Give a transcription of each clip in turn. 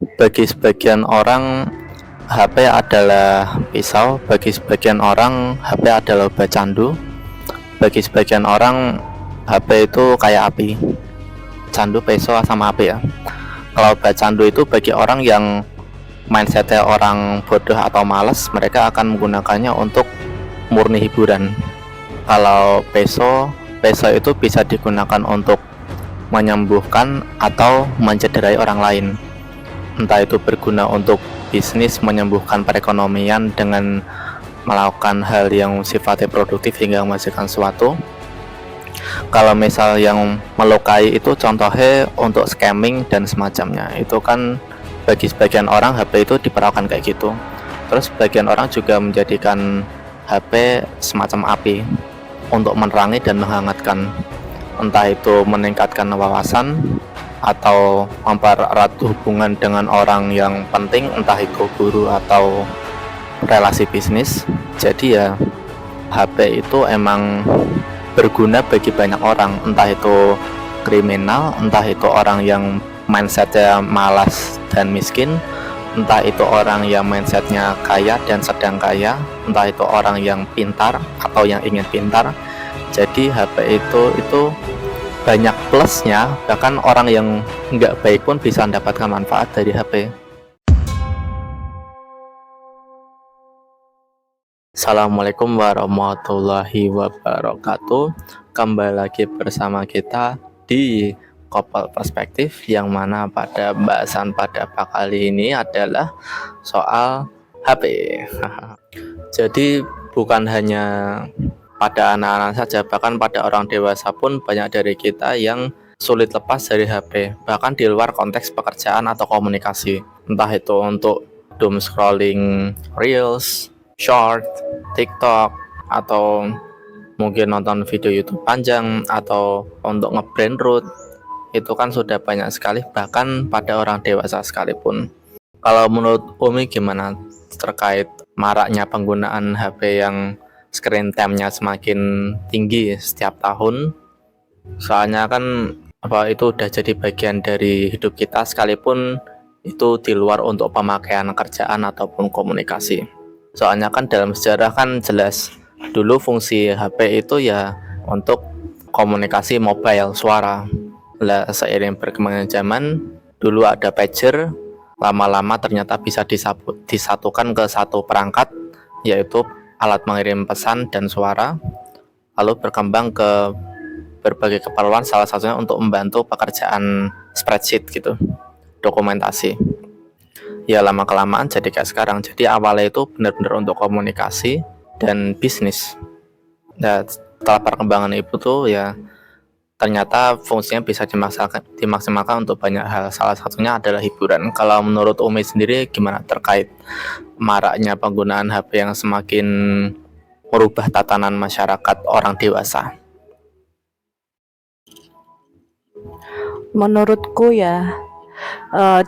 Bagi sebagian orang, HP adalah pisau, bagi sebagian orang HP adalah obat candu, bagi sebagian orang HP itu kayak api. Candu, pisau sama api ya. Kalau obat candu itu bagi orang yang mindsetnya orang bodoh atau malas, mereka akan menggunakannya untuk murni hiburan. Kalau pisau itu bisa digunakan untuk menyembuhkan atau mencederai orang lain. Entah itu berguna untuk bisnis, menyembuhkan perekonomian dengan melakukan hal yang sifatnya produktif hingga menghasilkan sesuatu. Kalau misal yang melukai itu contohnya untuk scamming dan semacamnya, itu kan bagi sebagian orang HP itu diperlakukan kayak gitu. Terus sebagian orang juga menjadikan HP semacam api untuk menerangi dan menghangatkan, entah itu meningkatkan wawasan atau mempererat hubungan dengan orang yang penting, entah itu guru atau relasi bisnis. Jadi ya HP itu emang berguna bagi banyak orang, entah itu kriminal, entah itu orang yang mindsetnya malas dan miskin, entah itu orang yang mindsetnya kaya dan sedang kaya, entah itu orang yang pintar atau yang ingin pintar. Jadi HP itu banyak plusnya, bahkan orang yang nggak baik pun bisa mendapatkan manfaat dari HP. Assalamualaikum warahmatullahi wabarakatuh. Kembali lagi bersama kita di Kopal Perspektif, yang mana pada bahasan pada kali ini adalah soal HP. Jadi bukan hanya pada anak-anak saja, bahkan pada orang dewasa pun banyak dari kita yang sulit lepas dari HP, bahkan di luar konteks pekerjaan atau komunikasi, entah itu untuk doom scrolling reels, short, TikTok, atau mungkin nonton video YouTube panjang, atau untuk nge-brain root. Itu kan sudah banyak sekali, bahkan pada orang dewasa sekalipun. Kalau menurut Umi gimana terkait maraknya penggunaan HP yang screen time-nya semakin tinggi setiap tahun? Soalnya kan itu udah jadi bagian dari hidup kita, sekalipun itu di luar untuk pemakaian kerjaan ataupun komunikasi. Soalnya kan dalam sejarah kan jelas dulu fungsi HP itu ya untuk komunikasi mobile suara. Lah seiring berkembangnya zaman, dulu ada pager, lama-lama ternyata bisa disatukan ke satu perangkat, yaitu alat mengirim pesan dan suara, lalu berkembang ke berbagai keperluan, salah satunya untuk membantu pekerjaan spreadsheet gitu, dokumentasi. Ya lama-kelamaan jadi kayak sekarang. Jadi awalnya itu benar-benar untuk komunikasi dan bisnis. Nah, setelah perkembangan itu tuh ya ternyata fungsinya bisa dimaksimalkan untuk banyak hal. Salah satunya adalah hiburan. Kalau menurut Umi sendiri gimana terkait maraknya penggunaan HP yang semakin merubah tatanan masyarakat orang dewasa? Menurutku ya,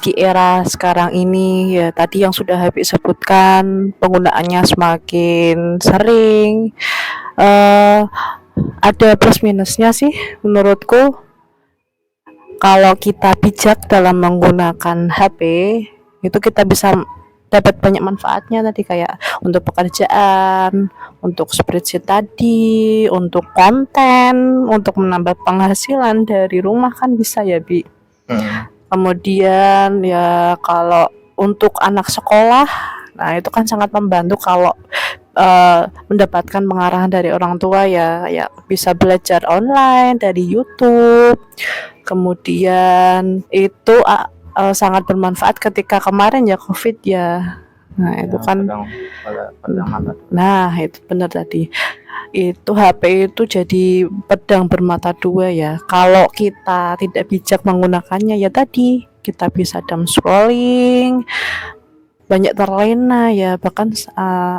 di era sekarang ini ya tadi yang sudah Habib sebutkan, penggunaannya semakin sering. Ada plus minusnya sih menurutku. Kalau kita bijak dalam menggunakan HP, itu kita bisa dapat banyak manfaatnya tadi, kayak untuk pekerjaan, untuk spreadsheet tadi, untuk konten, untuk menambah penghasilan dari rumah kan bisa ya, Bi. Kemudian ya kalau untuk anak sekolah, nah itu kan sangat membantu kalau mendapatkan pengarahan dari orang tua ya bisa belajar online dari YouTube. Kemudian itu sangat bermanfaat ketika kemarin ya COVID ya. Nah itu kan nah itu benar tadi, itu HP itu jadi pedang bermata dua ya. Kalau kita tidak bijak menggunakannya ya tadi kita bisa doom scrolling, banyak terlena ya. Bahkan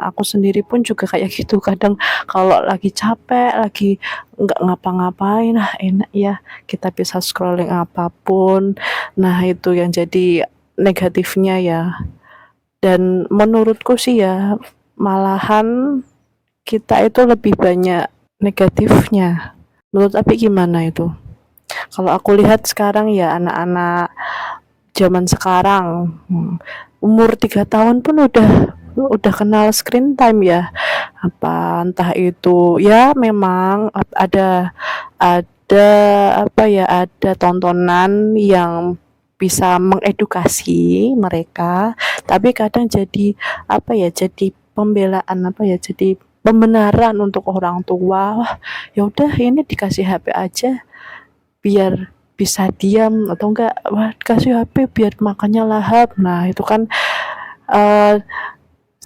aku sendiri pun juga kayak gitu, kadang kalau lagi capek, lagi nggak ngapa-ngapain, enak ya kita bisa scrolling apapun. Nah itu yang jadi negatifnya ya. Dan menurutku sih ya malahan kita itu lebih banyak negatifnya. Menurut Abi gimana itu? Kalau aku lihat sekarang ya anak-anak zaman sekarang. Umur 3 tahun pun udah kenal screen time ya. Apa entah itu ya memang ada apa ya, ada tontonan yang bisa mengedukasi mereka, tapi kadang jadi apa ya, jadi pembelaan apa ya, jadi pembenaran untuk orang tua. Wah, ya udah ini dikasih HP aja biar bisa diam, atau enggak wah kasih HP biar makannya lahap. Nah itu kan eh,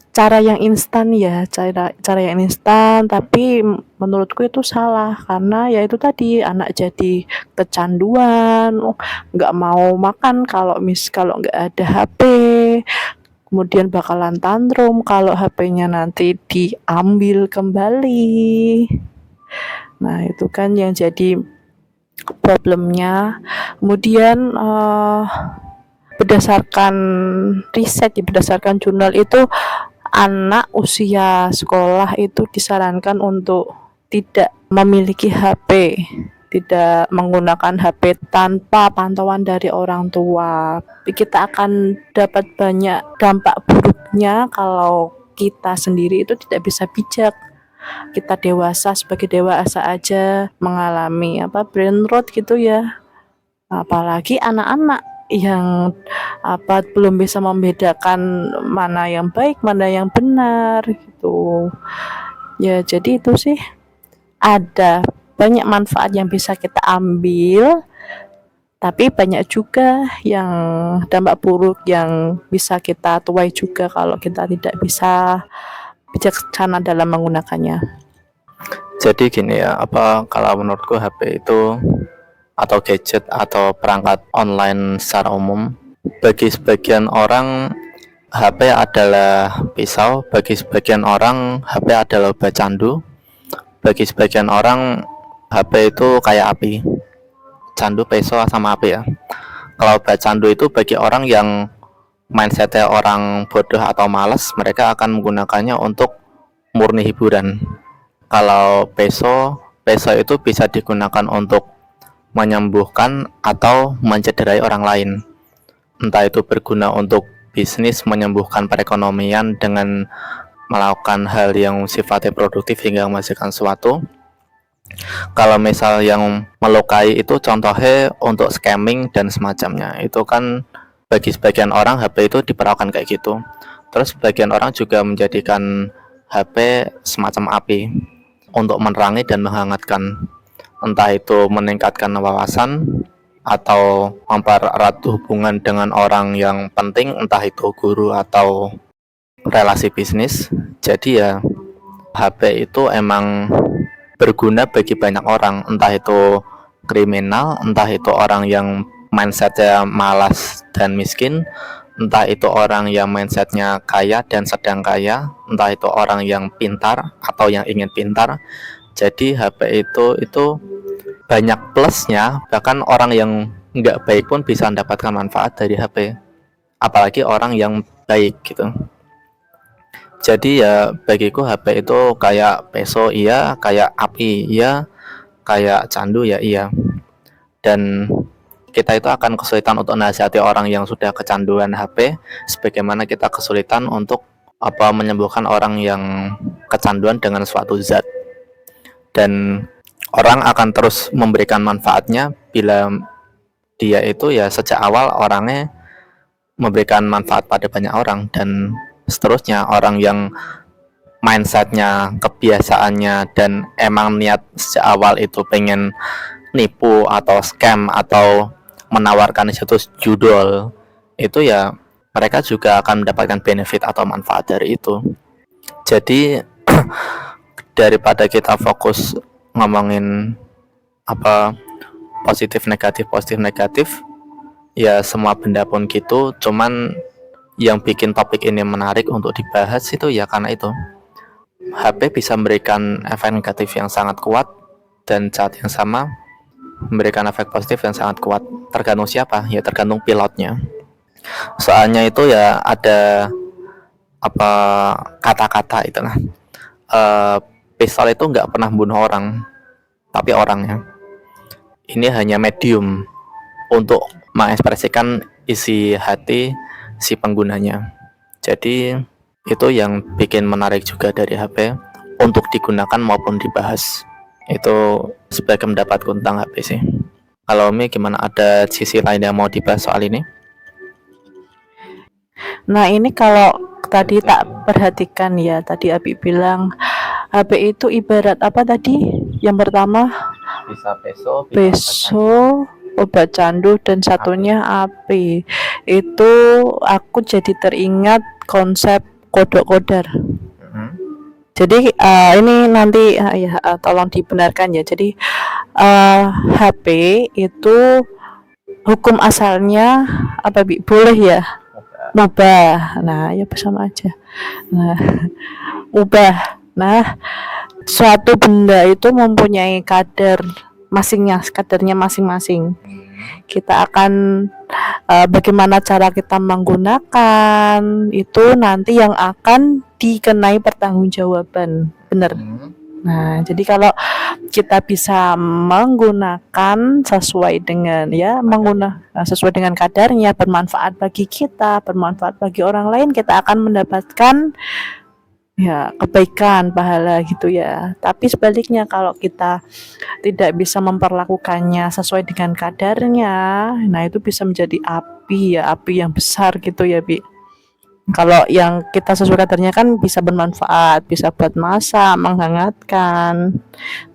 cara yang instan ya, cara cara yang instan, tapi menurutku itu salah karena ya itu tadi anak jadi kecanduan, nggak mau makan kalau nggak ada HP, kemudian bakalan tantrum kalau HP-nya nanti diambil kembali. Nah itu kan yang jadi problemnya. Kemudian berdasarkan riset ya, berdasarkan jurnal itu anak usia sekolah itu disarankan untuk tidak memiliki HP, tidak menggunakan HP tanpa pantauan dari orang tua. Kita akan dapat banyak dampak buruknya kalau kita sendiri itu tidak bisa bijak. Kita dewasa, sebagai dewasa aja mengalami brain rot gitu ya, apalagi anak-anak yang belum bisa membedakan mana yang baik mana yang benar gitu ya. Jadi itu sih, ada banyak manfaat yang bisa kita ambil, tapi banyak juga yang dampak buruk yang bisa kita tuai juga kalau kita tidak bisa bijaksana dalam menggunakannya. Jadi gini ya, kalau menurutku HP itu atau gadget atau perangkat online secara umum, bagi sebagian orang HP adalah pisau, bagi sebagian orang HP adalah obat candu, bagi sebagian orang HP itu kayak api. Candu, pisau sama api ya. Kalau obat candu itu bagi orang yang mindsetnya orang bodoh atau malas, mereka akan menggunakannya untuk murni hiburan. Kalau pisau itu bisa digunakan untuk menyembuhkan atau mencederai orang lain. Entah itu berguna untuk bisnis, menyembuhkan perekonomian dengan melakukan hal yang sifatnya produktif hingga menghasilkan sesuatu. Kalau misal yang melukai itu contohnya untuk scamming dan semacamnya. Itu kan bagi sebagian orang HP itu diperlakukan kayak gitu. Terus sebagian orang juga menjadikan HP semacam api untuk menerangi dan menghangatkan. Entah itu meningkatkan wawasan atau mempererat hubungan dengan orang yang penting, entah itu guru atau relasi bisnis. Jadi ya HP itu emang berguna bagi banyak orang, entah itu kriminal, entah itu orang yang mindsetnya malas dan miskin, entah itu orang yang mindsetnya kaya dan sedang kaya, entah itu orang yang pintar atau yang ingin pintar. Jadi HP itu banyak plusnya, bahkan orang yang nggak baik pun bisa mendapatkan manfaat dari HP, apalagi orang yang baik gitu. Jadi ya bagiku HP itu kayak peso iya, kayak api iya, kayak candu ya iya. Dan kita itu akan kesulitan untuk nasihati orang yang sudah kecanduan HP, sebagaimana kita kesulitan untuk menyembuhkan orang yang kecanduan dengan suatu zat. Dan orang akan terus memberikan manfaatnya bila dia itu ya sejak awal orangnya memberikan manfaat pada banyak orang, dan seterusnya orang yang mindsetnya, kebiasaannya dan emang niat sejak awal itu pengen nipu atau scam atau menawarkan situs judul, itu ya mereka juga akan mendapatkan benefit atau manfaat dari itu. Jadi daripada kita fokus ngomongin positif negatif, ya semua benda pun gitu. Cuman yang bikin topik ini menarik untuk dibahas itu ya karena itu HP bisa memberikan efek negatif yang sangat kuat, dan saat yang sama memberikan efek positif yang sangat kuat. Tergantung siapa, ya tergantung pilotnya. Soalnya itu ya ada kata-kata itu lah, pistol itu nggak pernah bunuh orang, tapi orangnya. Ini hanya medium untuk mengekspresikan isi hati si penggunanya. Jadi itu yang bikin menarik juga dari HP untuk digunakan maupun dibahas. Itu sebagai pendapatku tentang HP sih. Kalau Umi gimana, ada sisi lain yang mau dibahas soal ini? Nah, ini kalau tadi tak perhatikan ya, tadi Abi bilang HP itu ibarat apa tadi? Yang pertama Bisa peso, peso, obat candu, dan satunya api. Itu aku jadi teringat konsep kodok kodar. Jadi ini nanti tolong dibenarkan ya. Jadi HP itu hukum asalnya apa Bi? Boleh ya? Mubah. Nah, ya sama aja. Nah, ubah. Nah, suatu benda itu mempunyai kadarnya masing-masing. Kita akan bagaimana cara kita menggunakan itu nanti yang akan dikenai pertanggungjawaban. Benar. Nah, jadi kalau kita bisa menggunakan sesuai dengan sesuai dengan kadarnya, bermanfaat bagi kita, bermanfaat bagi orang lain, kita akan mendapatkan ya kebaikan, pahala gitu ya. Tapi sebaliknya kalau kita tidak bisa memperlakukannya sesuai dengan kadarnya, nah itu bisa menjadi api yang besar gitu ya, Bi. Kalau yang kita sesuai kadarnya kan bisa bermanfaat, bisa buat masak, menghangatkan.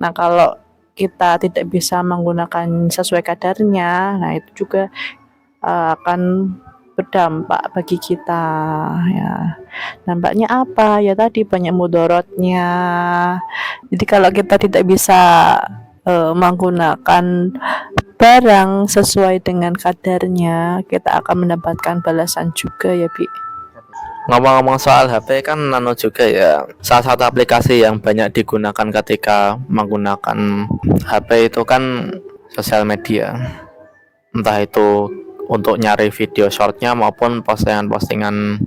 Nah, kalau kita tidak bisa menggunakan sesuai kadarnya, nah itu juga akan berdampak bagi kita ya. Dampaknya apa? Ya tadi banyak mudorotnya. Jadi kalau kita tidak bisa menggunakan barang sesuai dengan kadarnya, kita akan mendapatkan balasan juga ya, Bi. Ngomong-ngomong soal HP kan juga ya, salah satu aplikasi yang banyak digunakan ketika menggunakan HP itu kan sosial media. Entah itu untuk nyari video shortnya maupun postingan-postingan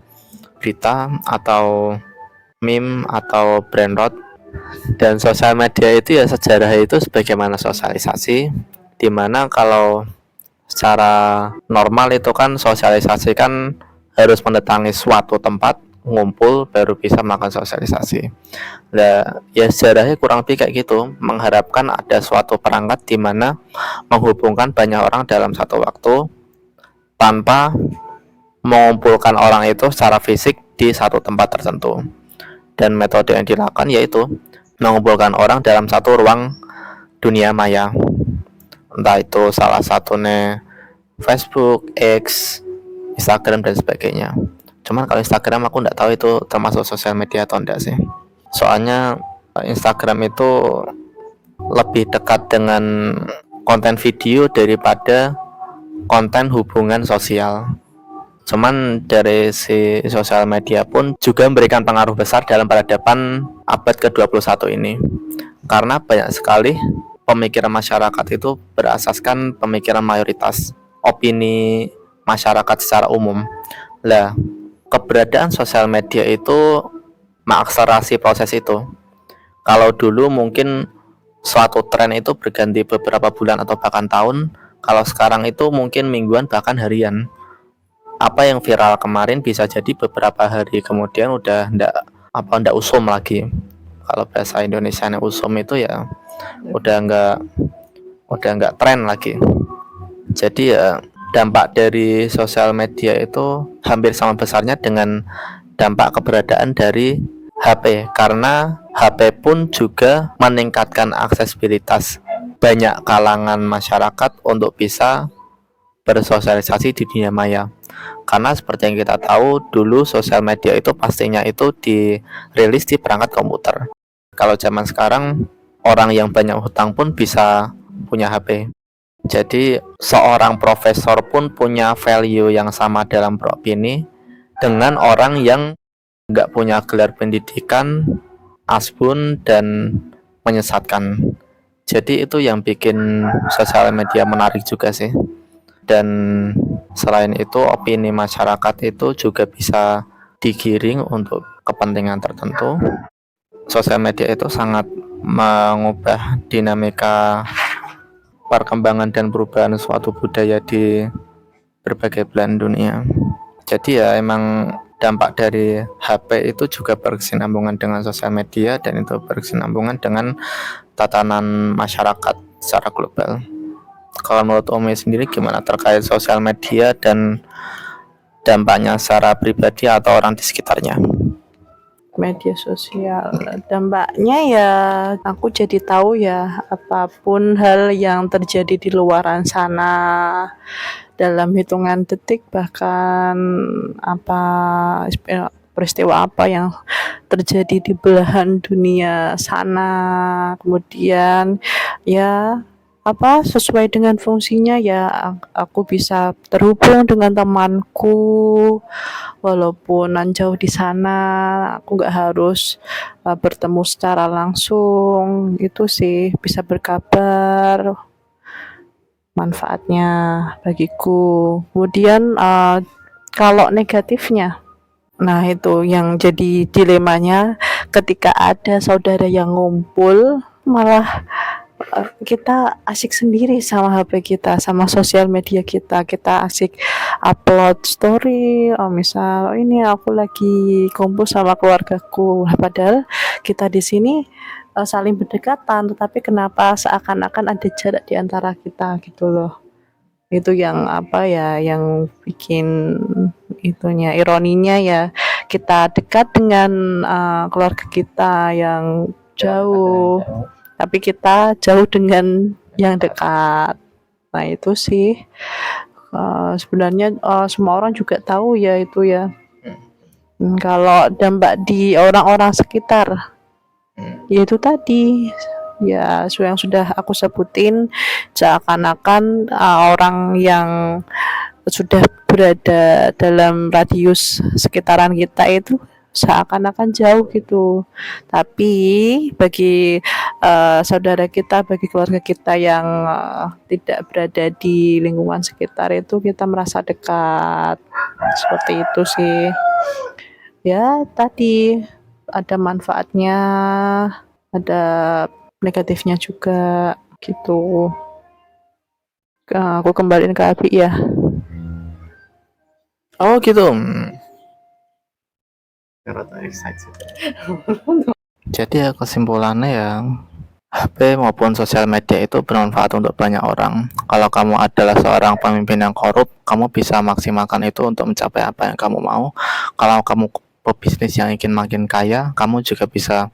berita atau meme atau brainrot. Dan sosial media itu ya sejarah itu sebagaimana sosialisasi, dimana kalau secara normal itu kan sosialisasi kan harus mendatangi suatu tempat, ngumpul baru bisa melakukan sosialisasi. Nah, ya sejarahnya kurang lebih kayak gitu, mengharapkan ada suatu perangkat di mana menghubungkan banyak orang dalam satu waktu tanpa mengumpulkan orang itu secara fisik di satu tempat tertentu. Dan metode yang dilakukan yaitu mengumpulkan orang dalam satu ruang dunia maya. Entah itu salah satunya Facebook, X, Instagram dan sebagainya. Cuman kalau Instagram aku nggak tahu itu termasuk sosial media atau enggak sih. Soalnya Instagram itu lebih dekat dengan konten video daripada konten hubungan sosial. Cuman dari si sosial media pun juga memberikan pengaruh besar dalam peradaban abad ke-21 ini. Karena banyak sekali pemikiran masyarakat itu berasaskan pemikiran mayoritas, opini masyarakat secara umum. Lah, keberadaan sosial media itu mengakselerasi proses itu. Kalau dulu mungkin suatu tren itu berganti beberapa bulan atau bahkan tahun, kalau sekarang itu mungkin mingguan bahkan harian. Apa yang viral kemarin bisa jadi beberapa hari kemudian udah ndak usum lagi. Kalau bahasa Indonesia usum itu ya udah nggak tren lagi. Jadi ya dampak dari sosial media itu hampir sama besarnya dengan dampak keberadaan dari HP, karena HP pun juga meningkatkan aksesibilitas banyak kalangan masyarakat untuk bisa bersosialisasi di dunia maya. Karena seperti yang kita tahu, dulu sosial media itu pastinya itu dirilis di perangkat komputer. Kalau zaman sekarang orang yang banyak hutang pun bisa punya HP. Jadi seorang profesor pun punya value yang sama dalam beropini dengan orang yang nggak punya gelar pendidikan, asbun, dan menyesatkan. Jadi itu yang bikin sosial media menarik juga sih. Dan selain itu opini masyarakat itu juga bisa digiring untuk kepentingan tertentu. Sosial media itu sangat mengubah dinamika perkembangan dan perubahan suatu budaya di berbagai belahan dunia. Jadi ya emang dampak dari HP itu juga berkesinambungan dengan sosial media, dan itu berkesinambungan dengan tatanan masyarakat secara global. Kalau menurut Umi sendiri gimana terkait sosial media dan dampaknya secara pribadi atau orang di sekitarnya? Media sosial dampaknya ya, aku jadi tahu ya apapun hal yang terjadi di luaran sana dalam hitungan detik, bahkan apa peristiwa apa yang terjadi di belahan dunia sana. Kemudian ya apa sesuai dengan fungsinya ya, aku bisa terhubung dengan temanku walaupun jauh di sana. Aku nggak harus bertemu secara langsung. Itu sih bisa berkabar manfaatnya bagiku. Kemudian kalau negatifnya, nah itu yang jadi dilemanya ketika ada saudara yang ngumpul, malah kita asik sendiri sama HP kita, sama sosial media kita. Kita asik upload story, misal ini aku lagi kumpul sama keluargaku. Padahal kita di sini saling berdekatan, tetapi kenapa seakan-akan ada jarak di antara kita gitu loh. Itu yang apa ya, yang bikin itunya, ironinya ya, kita dekat dengan keluarga kita yang jauh, tapi kita jauh dengan yang dekat. Nah itu sih sebenarnya semua orang juga tahu ya itu ya. Kalau dampak di orang-orang sekitar, yaitu tadi ya yang sudah aku sebutin, seakan-akan orang yang sudah berada dalam radius sekitaran kita itu seakan-akan jauh gitu. Tapi bagi saudara kita, bagi keluarga kita yang tidak berada di lingkungan sekitar itu, kita merasa dekat. Seperti itu sih. Ya tadi ada manfaatnya, ada negatifnya juga gitu. Aku kembaliin ke Abi ya. Oh gitu. Jadi ya kesimpulannya ya, HP maupun sosial media itu bermanfaat untuk banyak orang. Kalau kamu adalah seorang pemimpin yang korup, kamu bisa maksimalkan itu untuk mencapai apa yang kamu mau. Kalau kamu pebisnis yang ingin makin kaya, kamu juga bisa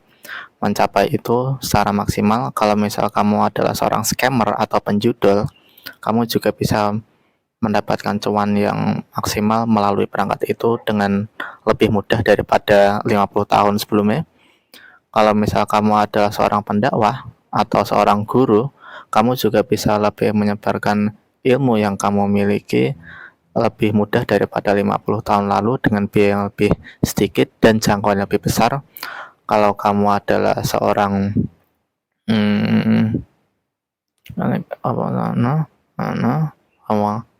mencapai itu secara maksimal. Kalau misal kamu adalah seorang scammer atau penjudul, kamu juga bisa mendapatkan cuan yang maksimal melalui perangkat itu dengan lebih mudah daripada 50 tahun sebelumnya. Kalau misal kamu adalah seorang pendakwah atau seorang guru, kamu juga bisa lebih menyebarkan ilmu yang kamu miliki lebih mudah daripada 50 tahun lalu dengan biaya yang lebih sedikit dan jangkauan yang lebih besar. Kalau kamu adalah seorang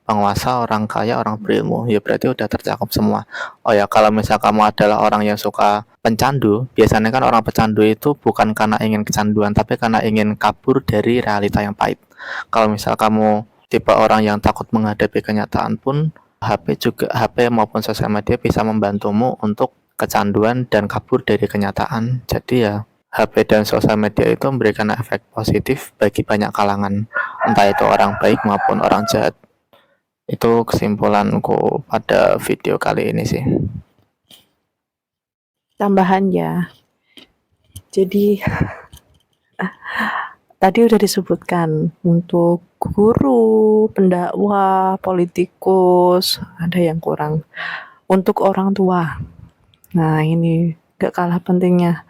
penguasa, orang kaya, orang berilmu, ya berarti udah tercakup semua. Oh ya, kalau misal kamu adalah orang yang suka pencandu, biasanya kan orang pecandu itu bukan karena ingin kecanduan, tapi karena ingin kabur dari realita yang pahit. Kalau misal kamu tipe orang yang takut menghadapi kenyataan pun, HP maupun sosial media bisa membantumu untuk kecanduan dan kabur dari kenyataan. Jadi ya, HP dan sosial media itu memberikan efek positif bagi banyak kalangan, entah itu orang baik maupun orang jahat. Itu kesimpulanku pada video kali ini sih. Tambahan ya. Jadi tadi udah disebutkan untuk guru, pendakwah, politikus, ada yang kurang. Untuk orang tua, nah ini gak kalah pentingnya.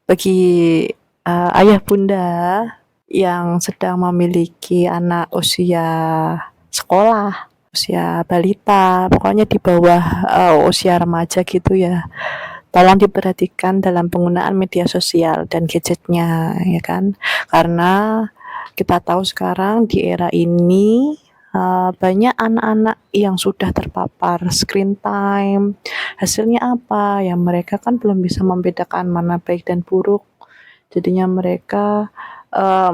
Bagi ayah bunda yang sedang memiliki anak usia sekolah, usia balita, pokoknya di bawah usia remaja gitu ya, tolong diperhatikan dalam penggunaan media sosial dan gadgetnya ya kan, karena kita tahu sekarang di era ini banyak anak-anak yang sudah terpapar screen time. Hasilnya apa? Ya mereka kan belum bisa membedakan mana baik dan buruk. Jadinya mereka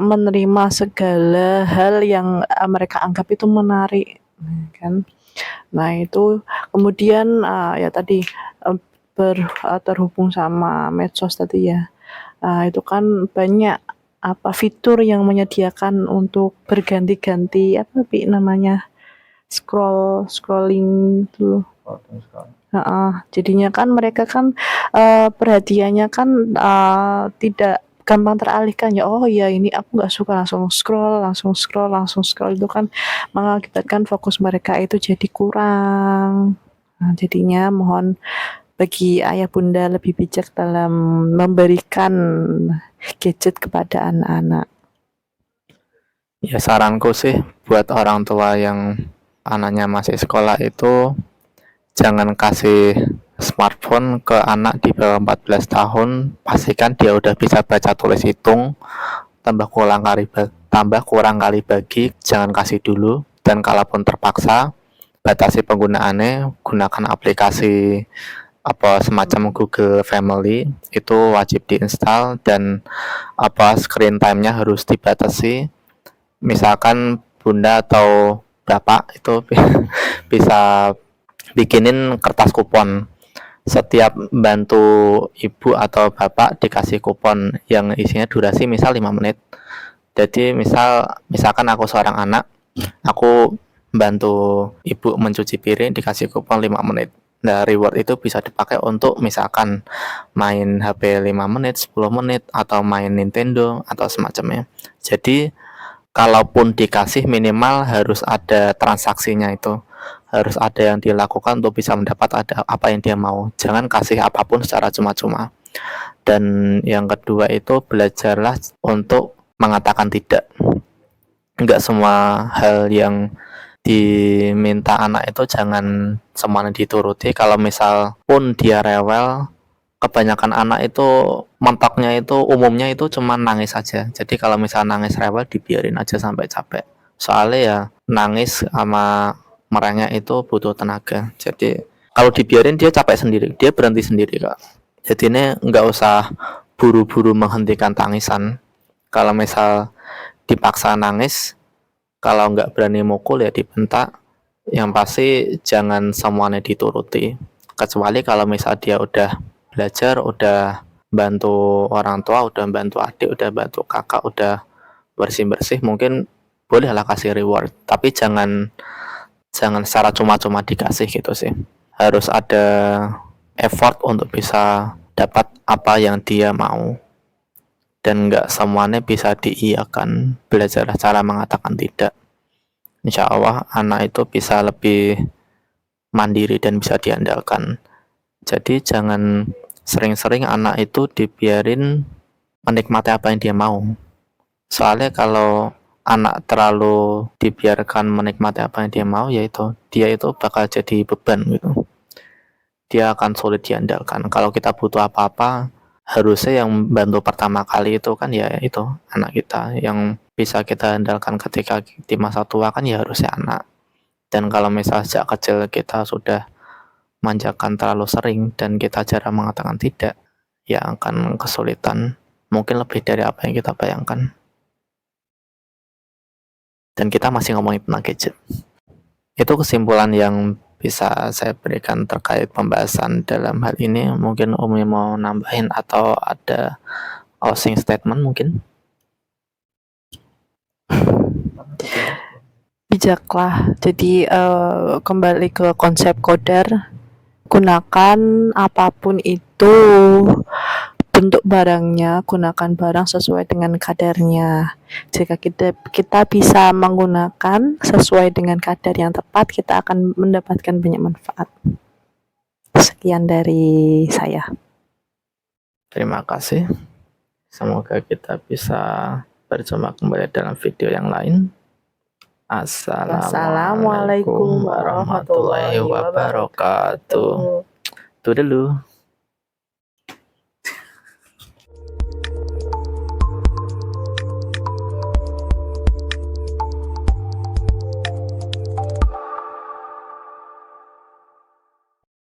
menerima segala hal yang mereka anggap itu menarik, kan? Nah itu kemudian ya tadi terhubung sama medsos tadi ya. Itu kan banyak fitur yang menyediakan untuk berganti-ganti namanya scrolling dulu. Jadinya kan mereka kan perhatiannya kan tidak gampang teralihkan ya. Oh ya ini aku nggak suka, langsung scroll itu kan mengakibatkan fokus mereka itu jadi kurang. Nah, jadinya mohon bagi ayah bunda lebih bijak dalam memberikan gadget kepada anak-anak. Ya saranku sih buat orang tua yang anaknya masih sekolah itu jangan kasih smartphone ke anak di bawah 14 tahun. Pastikan dia udah bisa baca tulis hitung, tambah kurang kali bagi, jangan kasih dulu. Dan kalaupun terpaksa, batasi penggunaannya, gunakan aplikasi semacam Google Family, itu wajib diinstal, dan screen time-nya harus dibatasi. Misalkan bunda atau bapak itu bisa bikinin kertas kupon, setiap bantu ibu atau bapak dikasih kupon yang isinya durasi misal 5 menit. Jadi misalkan aku seorang anak, aku bantu ibu mencuci piring, dikasih kupon 5 menit. Nah, reward itu bisa dipakai untuk misalkan main HP 5 menit, 10 menit, atau main Nintendo, atau semacamnya. Jadi, kalaupun dikasih minimal harus ada transaksinya itu. Harus ada yang dilakukan untuk bisa mendapat apa yang dia mau. Jangan kasih apapun secara cuma-cuma. Dan yang kedua itu belajarlah untuk mengatakan tidak. Enggak semua hal yang diminta anak itu jangan semuanya dituruti. Kalau misal pun dia rewel, kebanyakan anak itu mentoknya itu umumnya itu cuma nangis saja. Jadi kalau misal nangis rewel dibiarin aja sampai capek. Soalnya ya nangis sama merengek itu butuh tenaga. Jadi kalau dibiarin dia capek sendiri, dia berhenti sendiri kak. Jadi ini nggak usah buru-buru menghentikan tangisan. Kalau misal dipaksa nangis, kalau nggak berani mukul ya dibentak. Yang pasti jangan semuanya dituruti. Kecuali kalau misal dia udah belajar, udah bantu orang tua, udah bantu adik, udah bantu kakak, udah bersih-bersih, mungkin bolehlah kasih reward. Tapi jangan secara cuma-cuma dikasih gitu sih. Harus ada effort untuk bisa dapat apa yang dia mau. Dan nggak semuanya bisa diiyakan. Belajarlah cara mengatakan tidak. Insya Allah anak itu bisa lebih mandiri dan bisa diandalkan. Jadi jangan sering-sering anak itu dibiarin menikmati apa yang dia mau. Soalnya kalau anak terlalu dibiarkan menikmati apa yang dia mau, yaitu dia itu bakal jadi beban gitu. Dia akan sulit diandalkan. Kalau kita butuh apa-apa, harusnya yang bantu pertama kali itu kan ya itu anak kita. Yang bisa kita andalkan ketika di masa tua kan ya harusnya anak. Dan kalau misalnya sejak kecil kita sudah manjakan terlalu sering dan kita jarang mengatakan tidak, ya akan kesulitan. Mungkin lebih dari apa yang kita bayangkan. Dan kita masih ngomongin tentang gadget. Itu kesimpulan yang bisa saya berikan terkait pembahasan dalam hal ini. Mungkin Umi mau nambahin atau ada closing statement mungkin? Bijaklah. Jadi kembali ke konsep Qadar, gunakan apapun itu bentuk barangnya, gunakan barang sesuai dengan kadarnya. Jika kita bisa menggunakan sesuai dengan kadar yang tepat, kita akan mendapatkan banyak manfaat. Sekian dari saya. Terima kasih. Semoga kita bisa berjumpa kembali dalam video yang lain. Assalamualaikum warahmatullahi wabarakatuh. Itu dulu.